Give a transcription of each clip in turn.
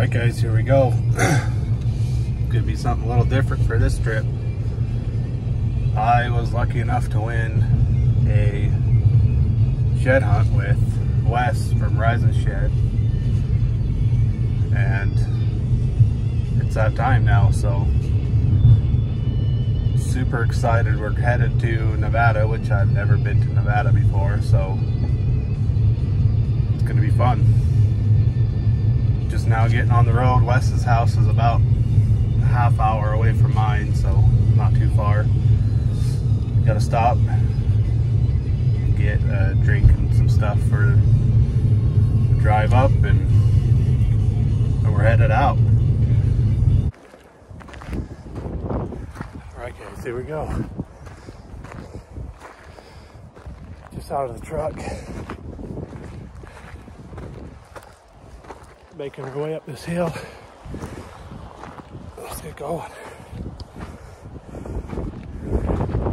Alright guys, here we go. Could be something a little different for this trip. I was lucky enough to win a shed hunt with Wes from Rising Shed, and it's that time now, so super excited. We're headed to Nevada, which I've never been to Nevada before, so it's gonna be fun. Just now getting on the road. Wes's house is about a half hour away from mine, so not too far. Gotta stop, get a drink and some stuff for the drive up, and we're headed out. Alright guys, here we go. Just out of the truck. Making our way up this hill. Let's get going.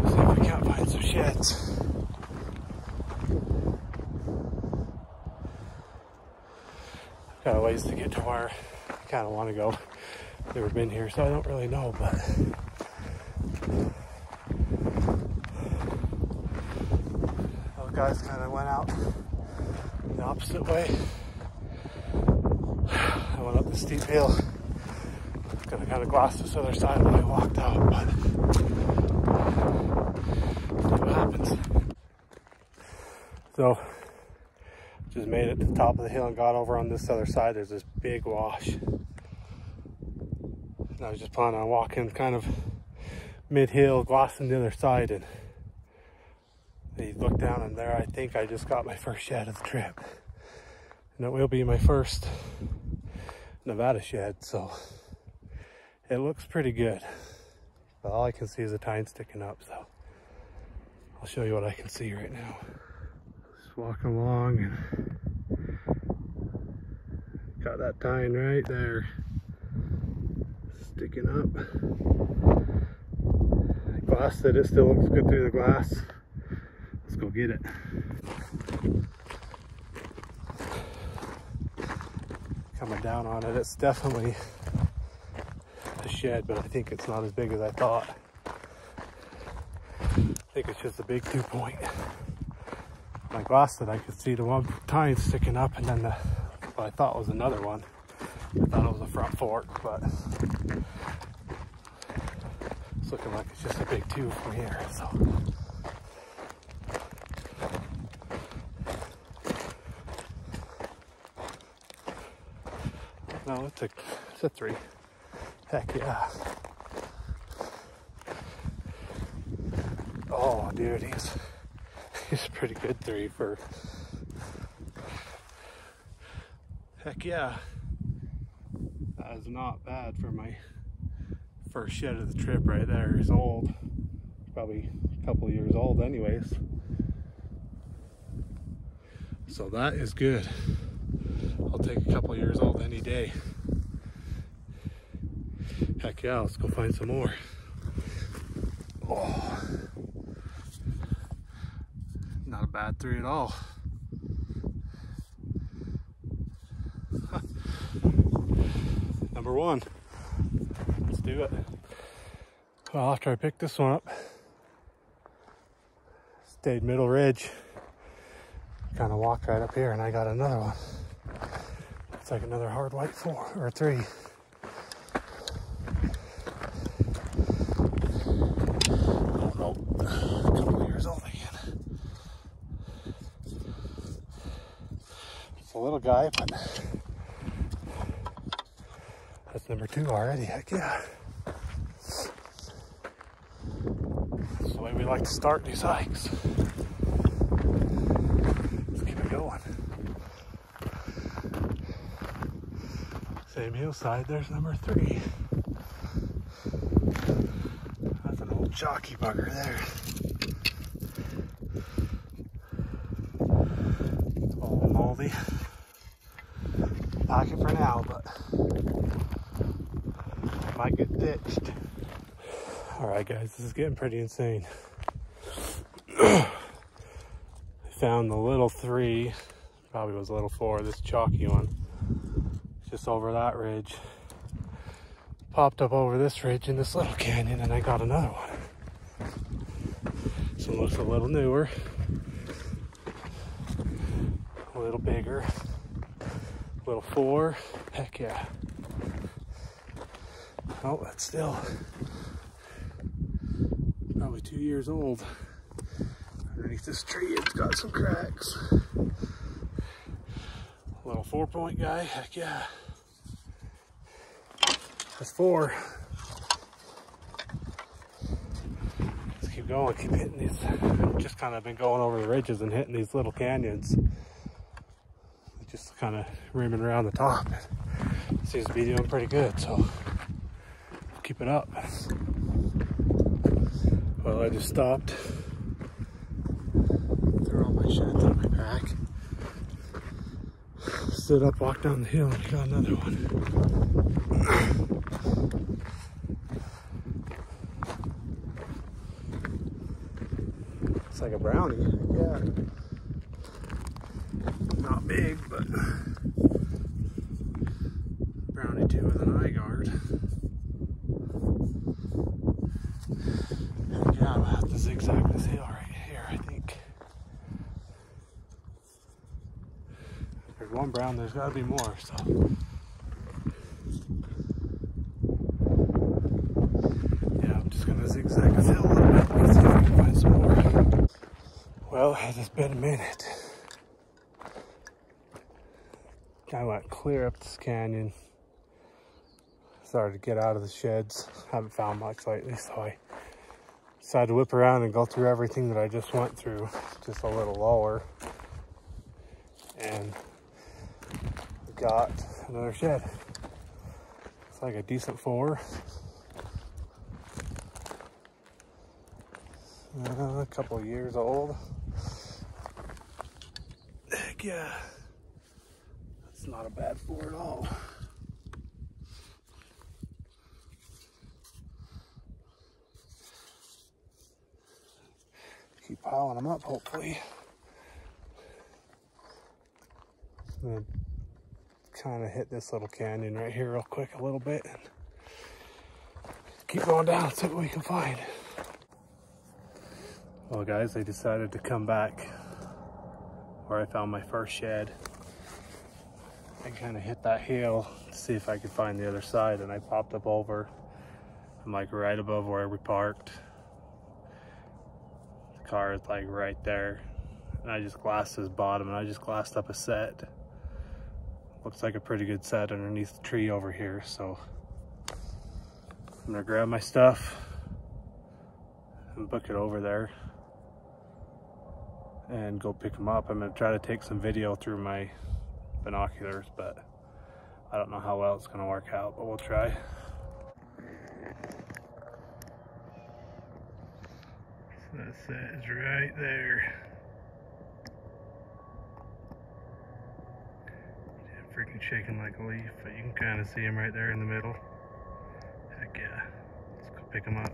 See if we can't find some sheds. Got a ways to get to where I kind of want to go. Never been here, so I don't really know, but those guys kind of went out the opposite way. I went up the steep hill. Gonna kind of gloss this other side when I walked out, but see what happens. So, just made it to the top of the hill and got over on this other side. There's this big wash. And I was just planning on walking kind of mid-hill, glossing the other side, and you look down, and there I think I just got my first shed of the trip. And it will be my first Nevada shed, so it looks pretty good. But all I can see is a tine sticking up, so I'll show you what I can see right now. Just walking along and got that tine right there sticking up. I glassed it, it still looks good through the glass. Let's go get it. Coming down on it, it's definitely a shed, but I think it's not as big as I thought. I think it's just a big 2-point. When I glassed it, I could see the one tine sticking up, and then what I thought was another one. I thought it was a front fork, but it's looking like it's just a big 2 from here. So no, it's a 3. Heck yeah. Oh, dude, he's a pretty good 3 for. Heck yeah. That is not bad for my first shed of the trip right there. He's old. Probably a couple of years old anyways. So that is good. I'll take a couple years old any day. Heck yeah, let's go find some more. Oh, not a bad 3 at all. Number 1. Let's do it. Well, after I picked this one up, stayed middle ridge, kind of walked right up here, and I got another one. It's like another hard white 4 or 3. Oh no, a couple of years old again. It's a little guy, but that's number 2 already. Heck yeah. That's the way we like to start these hikes. Let's keep it going. Same hillside, there's number 3. That's an old jockey bugger there. It's all moldy. Pack it for now, but might get ditched. Alright guys, this is getting pretty insane. I found the little 3, probably was a little 4, this chalky one. just over that ridge. Popped up over this ridge in this little canyon, and I got another one. This one looks a little newer, a little bigger, little 4. Heck yeah. Oh, that's still probably 2 years old. Underneath this tree, it's got some cracks. A little 4-point guy, heck yeah. That's 4. Let's keep going, keep hitting these. Just kind of been going over the ridges and hitting these little canyons. Just kind of rimming around the top. Seems to be doing pretty good, so keep it up. Well, I just stopped. Threw all my sheds on my back. Stood up, walked down the hill, and got another one. It's like a brownie, yeah. Not big, but brownie 2 with an eye guard. Yeah, I'm gonna have to zigzag this hill right here, I think. There's one brown, there's gotta be more, so. Yeah, I'm just gonna zigzag this hill a little bit and see if I can find some more. Well, it has been a minute. I went clear up this canyon. Started to get out of the sheds. Haven't found much lately, so I decided to whip around and go through everything that I just went through, just a little lower. And got another shed. It's like a decent 4. A couple of years old. Heck yeah. That's not a bad 4 at all. Keep piling them up, hopefully. I'm gonna kind of hit this little canyon right here real quick a little bit and keep going down, see what we can find. Well guys, I decided to come back where I found my first shed and kind of hit that hill to see if I could find the other side, and I popped up over. I'm like right above where we parked. The car is like right there, and I just glassed his bottom, and I just glassed up a set. Looks like a pretty good set underneath the tree over here, so I'm gonna grab my stuff and book it over there and go pick them up. I'm gonna try to take some video through my binoculars, but I don't know how well it's gonna work out, but we'll try. So that set is right there. Freaking shaking like a leaf, but you can kind of see him right there in the middle. Heck yeah, let's go pick him up.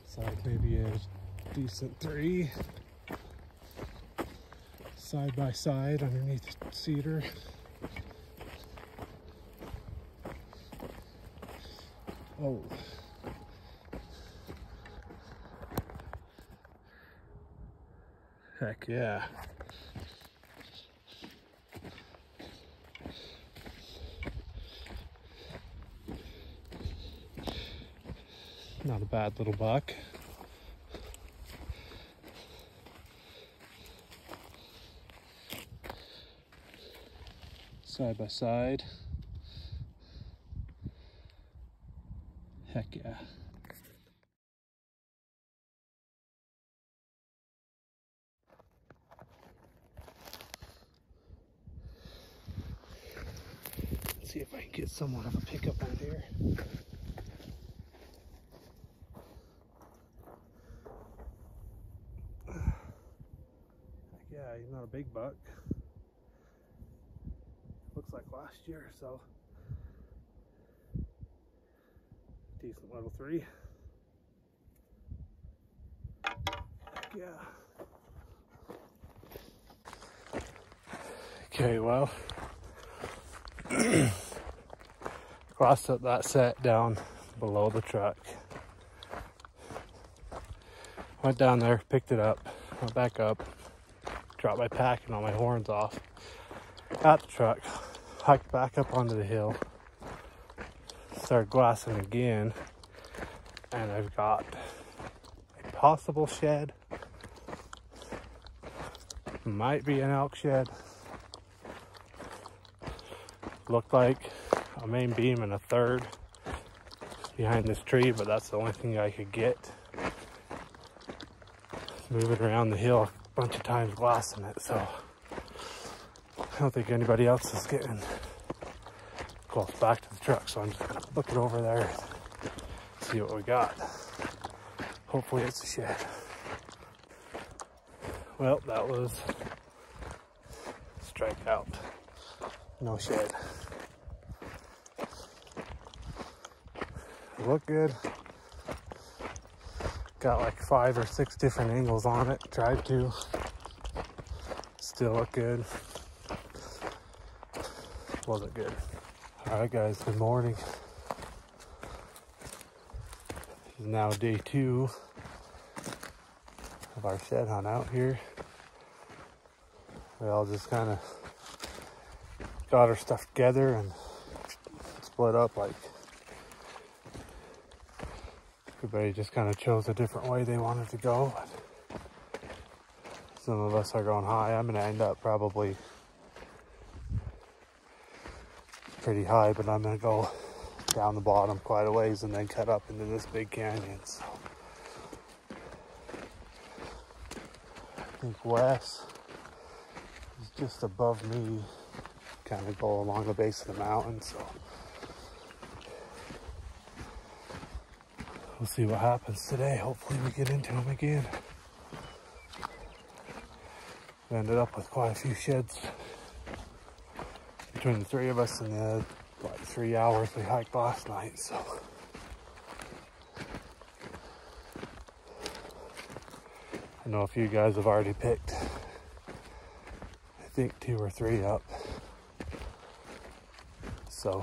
So maybe a decent 3 side by side underneath the cedar. Oh, heck yeah. Not a bad little buck. Side by side. Heck yeah. Let's see if I can get somewhat of a pickup on here. Yeah, he's not a big buck. Looks like last year, so decent level 3. Yeah. Okay, well, Glassed up that set down below the truck. Went down there, picked it up, went back up, dropped my pack and all my horns off at the truck, hiked back up onto the hill, started glassing again, and I've got a possible shed. Might be an elk shed. Looked like a main beam and a third behind this tree, but that's the only thing I could get. Moving around the hill a bunch of times glassing it, so I don't think anybody else is getting close back to the truck, so I'm just gonna look it over there and see what we got. Hopefully it's a shed. Well, that was strikeout. No shed. It looked good. Got like 5 or 6 different angles on it. Tried to. Still look good. Wasn't good. Alright guys, good morning. This is now day 2 of our shed hunt out here. We all just kind of got our stuff together and split up. Like everybody just kind of chose a different way they wanted to go. Some of us are going high. I'm going to end up probably pretty high, but I'm going to go down the bottom quite a ways and then cut up into this big canyon. So I think Wes is just above me, kind of go along the base of the mountain. So we'll see what happens today. Hopefully we get into them again. We ended up with quite a few sheds between the 3 of us in the like 3 hours we hiked last night. So I know a few guys have already picked, I think 2 or 3 up. So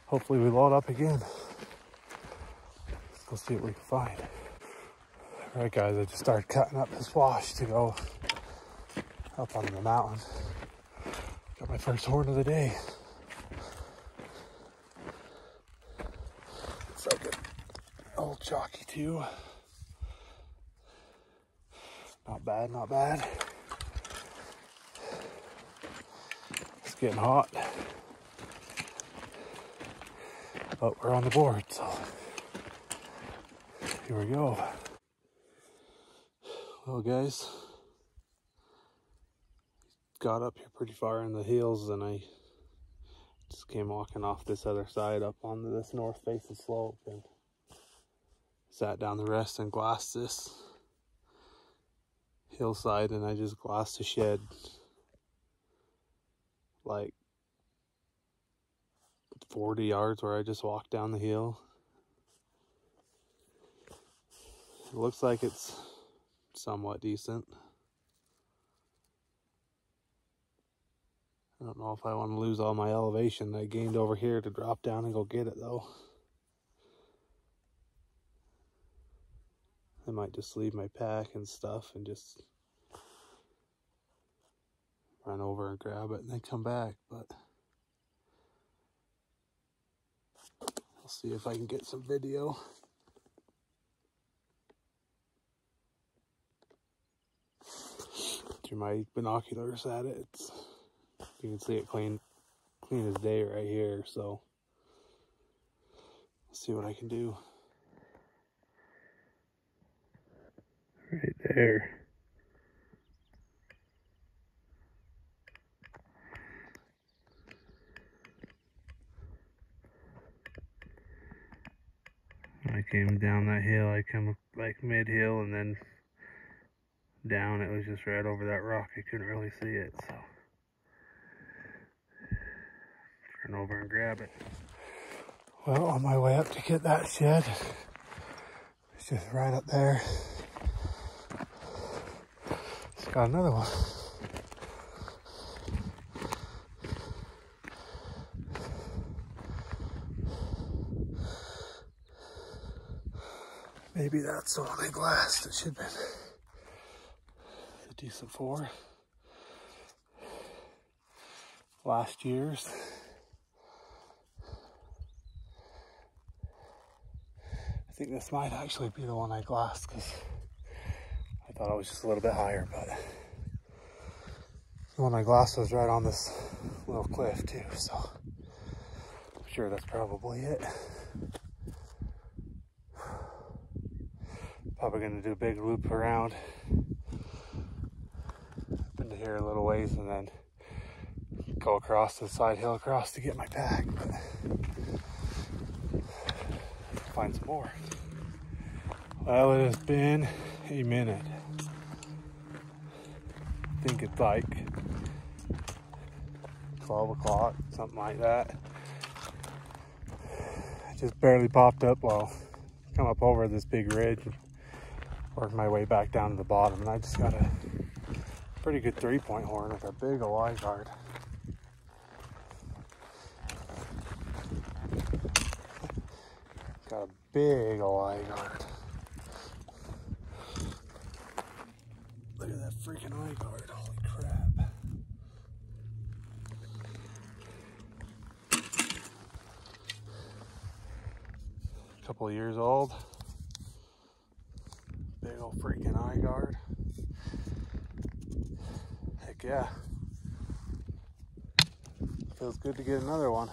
hopefully we load up again. Let's go see what we can find. All right guys, I just started cutting up this wash to go up on the mountain. Got my first horn of the day. It's like an old chalky too. Not bad, not bad. It's getting hot, but we're on the board, so here we go. Well guys, got up here pretty far in the hills and I just came walking off this other side up onto this north facing slope and sat down the rest and glassed this hillside, and I just glassed a shed like 40 yards where I just walked down the hill. It looks like it's somewhat decent. I don't know if I want to lose all my elevation that I gained over here to drop down and go get it though. I might just leave my pack and stuff and just run over and grab it and then come back, but I'll see if I can get some video. Through my binoculars at it, you can see it clean as day right here, so let's see what I can do. Right there. When I came down that hill, I come like mid-hill and then down, it was just right over that rock. I couldn't really see it, so run over and grab it. Well, on my way up to get that shed, it's just right up there. It's got another one. maybe that's the one I glassed. It should have been a decent 4. Last year's. I think this might actually be the one I glassed because I thought it was just a little bit higher, but the one I glassed was right on this little cliff too, so I'm sure that's probably it. Probably gonna do a big loop around up into here a little ways and then go across the side hill across to get my pack, but find some more. Well, it has been a minute. I think it's like 12 o'clock, something like that. I just barely popped up while come up over this big ridge and work my way back down to the bottom, and I just got a pretty good 3-point horn with a big ol' eye guard. Got a big ol' eye guard. Look at that freaking eye guard, holy crap. A couple of years old. Big old freaking eye guard. Heck yeah. Feels good to get another one.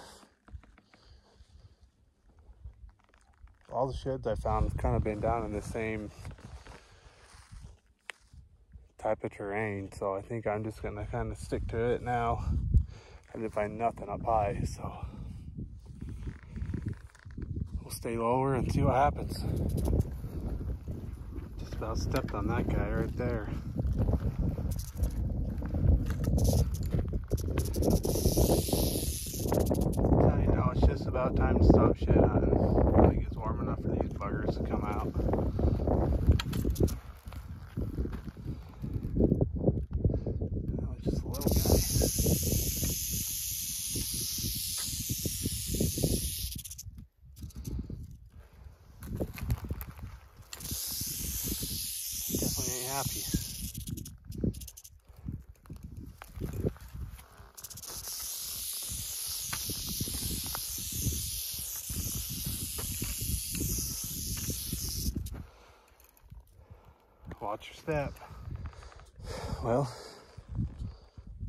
All the sheds I found have kind of been down in the same type of terrain, so I think I'm just gonna kind of stick to it now. I didn't find nothing up high, so we'll stay lower and see what happens. Just about stepped on that guy right there. Now you know it's just about time to stop shed hunting. I think it's warm enough for these buggers to come out. Oh, just a little guy. Definitely ain't happy. Watch your step. Well,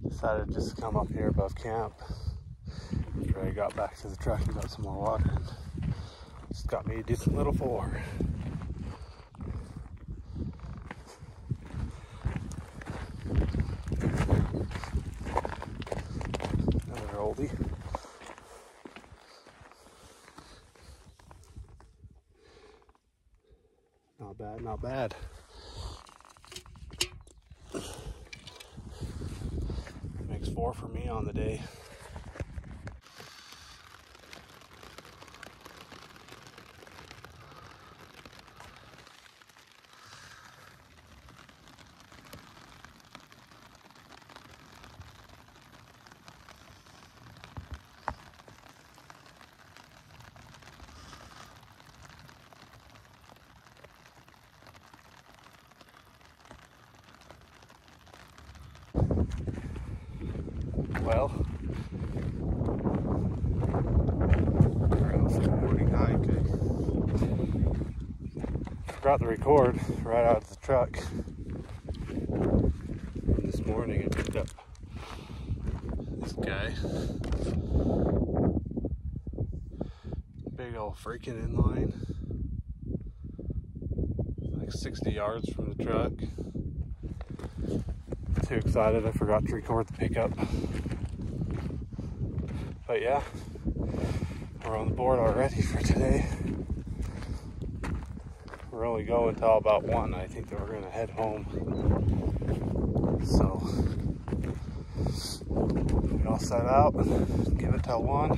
decided just to come up here above camp after I got back to the truck and got some more water. And just got me a decent little 4. Another oldie. Not bad, not bad. Makes 4 for me on the day. Well, morning hike. Forgot to record right out of the truck. This morning I picked up this guy. Big old freaking inline. Like 60 yards from the truck. Too excited I forgot to record the pickup. But yeah, we're on the board already for today. We're only going till about 1. I think that we're gonna head home. So we all set out, give it till 1.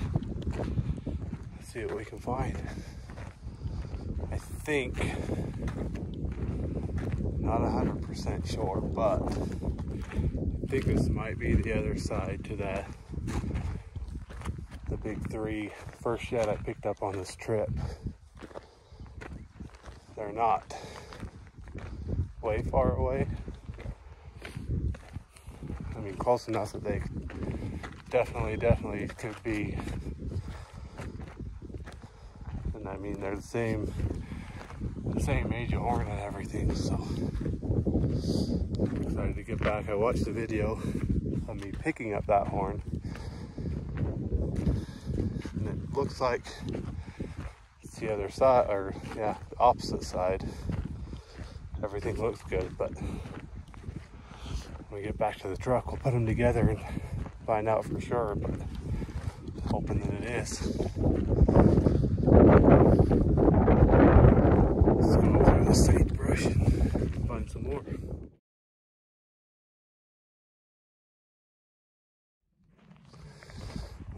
See what we can find. I think, not 100% sure, but I think this might be the other side to that. The big 3 first shed I picked up on this trip. they're not way far away. I mean, close enough that they definitely could be. And I mean, they're the same age of horn and everything, so I'm excited to get back. I watched the video of me picking up that horn, and it looks like it's the other side, or yeah, the opposite side. Everything looks good, but when we get back to the truck, we'll put them together and find out for sure, but I'm hoping that it is. Let's go through the sagebrush and find some more.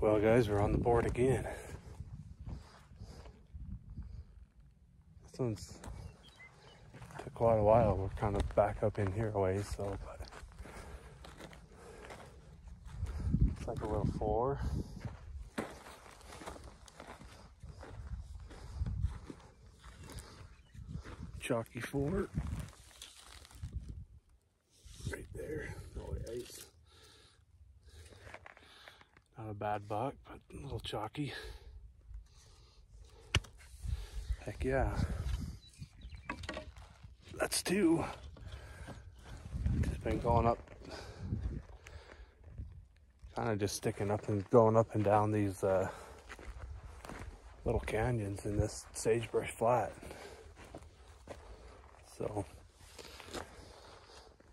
Well guys, we're on the board again. This one's took quite a while. We're kind of back up in here a ways, so but it's like a little 4. Chalky 4. Right there. Oh, eight. Not a bad buck, but a little chalky. Heck yeah. That's 2. It's been going up, kind of just sticking up and going up and down these little canyons in this sagebrush flat. So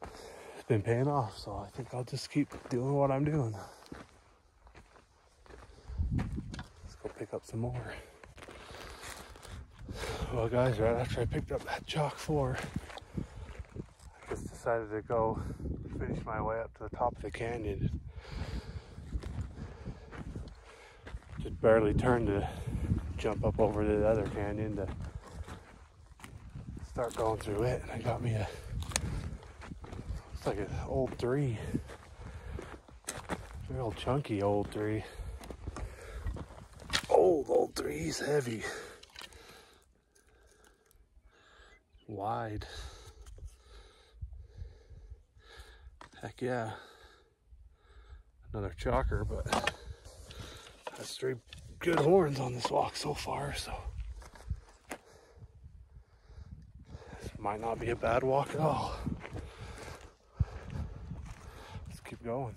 it's been paying off, so I think I'll just keep doing what I'm doing. Let's go pick up some more. Well guys, right after I picked up that chalk 4, I just decided to go finish my way up to the top of the canyon. Just barely turned to jump up over the other canyon to start going through it, and I got me a, it's like an old 3. Real chunky old 3. Old 3's heavy. Wide. Heck yeah. Another chalker, but that's 3 good horns on this walk so far, so this might not be a bad walk at all. Let's keep going.